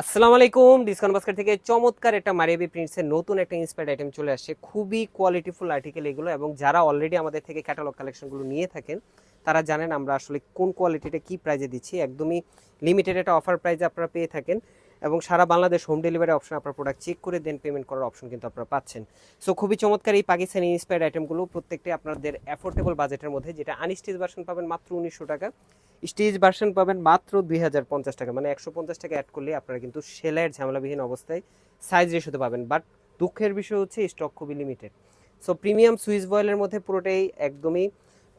আসসালামু আলাইকুম। Discount basket থেকে চমৎকার একটা মারিয়াবি প্রিন্টসের নতুন একটা ইন্সপায়ার্ড আইটেম চলে আসছে। খুবই কোয়ালিটিফুল আর্টিকেল এগুলো, এবং যারা অলরেডি আমাদের থেকে ক্যাটালগ কালেকশনগুলো নিয়ে থাকেন তারা জানেন আমরা আসলে কোন কোয়ালিটিটা কি প্রাইজে দিচ্ছি। একদমই লিমিটেড একটা অফার প্রাইজে আপনারা পেয়ে থাকেন, এবং সারা বাংলাদেশ হোম ডেলিভারি অপশন, আপনার প্রোডাক্ট চেক করে দেন পেমেন্ট করার অপশন কিন্তু আপনারা পাচ্ছেন। সো খুবই চমৎকার এই পাকিস্তানি ইন্সপায়ার্ড আইটেমগুলো প্রত্যেকটি আপনাদের অ্যাফোর্ডেবল বাজেটের মধ্যে, যেটা আনস্টিচ ভার্সন পাবেন মাত্র 1900 টাকা, স্টেজ ভার্সন পাবেন মাত্র 2050 টাকা। মানে 150 টাকা অ্যাড করলে আপনারা কিন্তু সেলাইয়ের ঝামেলাবিহীন অবস্থায় সাইজ রেশোতে পাবেন। বাট দুঃখের বিষয় হচ্ছে স্টক খুবই লিমিটেড। সো প্রিমিয়াম সুইস বয়েলের মধ্যে পুরোটাই একদমই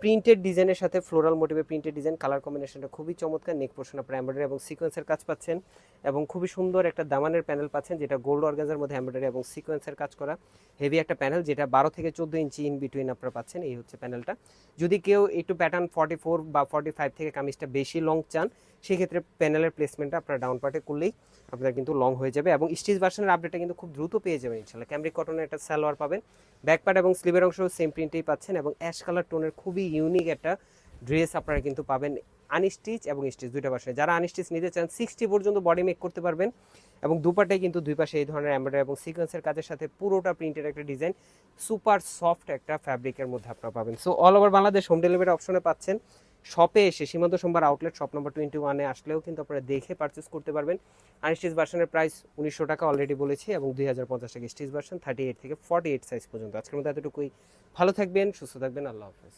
প্রিন্টেড ডিজাইনের সাথে ফ্লোরাল মোটিভে প্রিন্টেড ডিজাইন, কালার কম্বিনেশনটা খুবই চমৎকার। নেক পোর্শন আপনার এমব্রয়ডারি এবং সিকোয়েন্সের কাজ পাচ্ছেন, এবং খুবই সুন্দর একটা দামানের প্যানেল পাচ্ছেন, যেটা গোল্ড অর্গানজার মধ্যে এমব্রয়ডারি এবং সিকোয়েন্সের কাজ করা হেভি একটা প্যানেল, যেটা 12 থেকে 14 ইঞ্চি ইন বিটুইন আপনারা পাচ্ছেন। এই হচ্ছে প্যানেলটা। যদি কেউ একটু প্যাটার্ন 44 বা 45 থেকে কামিজটা বেশি লং চান, সেক্ষেত্রে প্যানেলের প্লেসমেন্টটা আপনারা ডাউন পার্টে করলেই আপনার কিন্তু লং হয়ে যাবে। এবং স্টিচ ভার্সনের আপডেটটা কিন্তু খুব দ্রুত পেয়ে যাবেন ইনশাল্লাহ। ক্যামব্রিক কটনের একটা সালোয়ার পাবেন, ব্যাক পার্ট এবং স্লিভের অংশ সেম প্রিন্টেই পাচ্ছেন, এবং অ্যাশ কালার টোনের খুবই ইউনিক একটা ড্রেস আপনারা কিন্তু পাবেন আনস্টিচ এবং স্টিচ দুইটা ভার্সনে। যারা আনস্টিচ নিতে চান 60 পর্যন্ত বডি মেক করতে পারবেন, এবং দুপাটাই কিন্তু দুই পাশে এই ধরনের এমব্রয়ডারি এবং সিকোয়েন্সের কাজের সাথে পুরোটা প্রিন্টের একটা ডিজাইন, সুপার সফট একটা ফ্যাব্রিকের মধ্যে আপনারা পাবেন। So all over Bangladesh home delivery অপশনে পাচ্ছেন। শপে এসে সীমান্ত সোমবার আউটলেট শপ নম্বর 21-এ আসলেও কিন্তু আপনারা দেখে পারচেস করতে পারবেন। আনস্টিচ ভার্সনের প্রাইস 1900 টাকা অলরেডি বলেছি, এবং 2050 টাকা স্টিচ ভার্সন 38 থেকে 48 সাইজ পর্যন্ত। আজকের মধ্যে এতটুকুই। ভালো থাকবেন, সুস্থ থাকবেন, আল্লাহ হাফেজ।